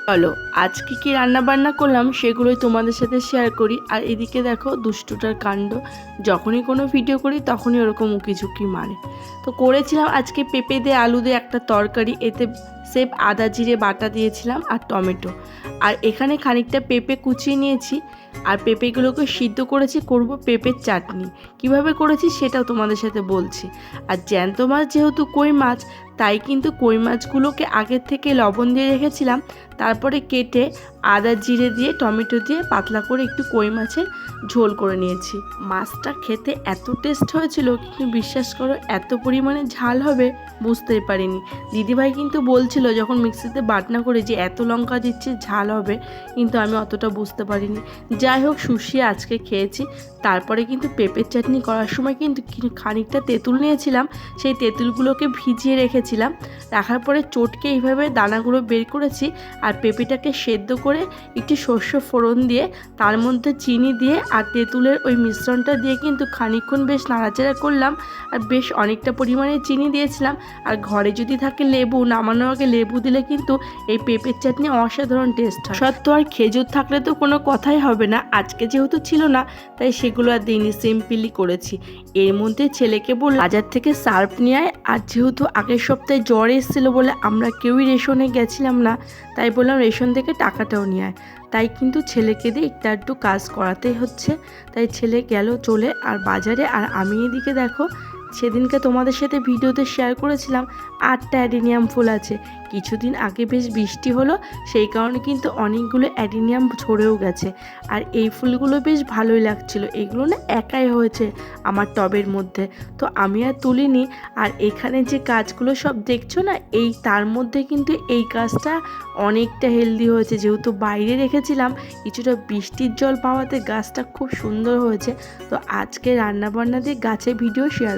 চলো আজকে কি রান্না বান্না করলাম সেগুলোই তোমাদের সাথে শেয়ার করি। আর এদিকে দেখো দুষ্টুটার কাণ্ড, যখনই কোনো ভিডিও করি তখনই ওরকম উকিঝুঁকি মারে। তো করেছিলাম আজকে পেঁপে দিয়ে আলু দিয়ে একটা তরকারি, এতে সেভ আদা জিরে বাটা দিয়েছিলাম আর টমেটো। আর এখানে খানিকটা পেঁপে কুচিয়ে নিয়েছি আর পেঁপেগুলোকে সিদ্ধ করেছি, করব পেঁপের চাটনি। কিভাবে করেছি সেটাও তোমাদের সাথে বলছি। আর জ্যান্ত মাছ যেহেতু কই মাছ, তাই কিন্তু কই মাছগুলোকে আগের থেকে লবণ দিয়ে রেখেছিলাম, তারপরে কেটে আদা জিরে দিয়ে টমেটো দিয়ে পাতলা করে একটু কই মাছের ঝোল করে নিয়েছি। মাছটা খেতে এত টেস্ট হয়েছিল, কিন্তু বিশ্বাস করো এত পরিমাণে ঝাল হবে বুঝতেই পারিনি। দিদিভাই কিন্তু বলছিল যখন মিক্সিতে বাটনা করে যে এত লঙ্কা দিচ্ছে ঝাল হবে, কিন্তু আমি অতটা বুঝতে পারিনি। যাই হোক, শুষিয়ে আজকে খেয়েছি। তারপরে কিন্তু পেঁপের চাটনি করার সময় কিন্তু খানিকটা তেঁতুল নিয়েছিলাম, সেই তেঁতুলগুলোকে ভিজিয়ে রেখেছিলাম। রাখার পরে চটকে এইভাবে দানাগুলো বের করেছি আর পেঁপেটাকে সেদ্ধ করে একটু সর্ষে ফোড়ন দিয়ে তার মধ্যে চিনি দিয়ে আর তেঁতুলের ওই মিশ্রণটা দিয়ে কিন্তু খানিকক্ষণ বেশ নাড়াচাড়া করলাম। আর বেশ অনেকটা পরিমাণে চিনি দিয়েছিলাম। আর ঘরে যদি থাকে লেবু, নামানোর আগে লেবু দিলে কিন্তু এই পেঁপের চাটনি অসাধারণ টেস্ট হয়। সত্য আর খেজুর থাকলে তো কোনো কথাই হবে না, আজকে যেহেতু ছিল না তাই সেগুলো আর দিইনি, সিম্পলি করেছি। এর মধ্যে ছেলেকে বল বাজার থেকে সার্ফ নিয়ে আয়। আর যেহেতু আগের সপ্তাহে জ্বর এসেছিলো বলে আমরা কেউই রেশনে গেছিলাম না, তাই বললাম রেশন থেকে টাকাটাও নিয়ে আয়। তাই কিন্তু ছেলেকে দিয়ে একটু কাজ করাতেই হচ্ছে। তাই ছেলে গেল চলে আর বাজারে, আর আমি এদিকে দেখো সেদিনকে তোমাদের সাথে ভিডিওতে শেয়ার করেছিলাম 8টা অ্যাডিনিয়াম ফুল আছে। কিছুদিন আগে বেশ বৃষ্টি হলো, সেই কারণে কিন্তু অনেকগুলো অ্যাডিনিয়াম ঝরেও গেছে। আর এই ফুলগুলো বেশ ভালোই লাগছিল। এগুলো না একাই হয়েছে আমার টবের মধ্যে, তো আমি আর তুলিনি। আর এখানে যে গাছগুলো সব দেখছো না, এই তার মধ্যে কিন্তু এই গাছটা অনেকটা হেলদি হয়েছে। যেহেতু বাইরে রেখেছিলাম, কিছুটা বৃষ্টির জল পাওয়াতে গাছটা খুব সুন্দর হয়েছে। তো আজকে রান্নাবান্না দিয়ে গাছের ভিডিও শেয়ার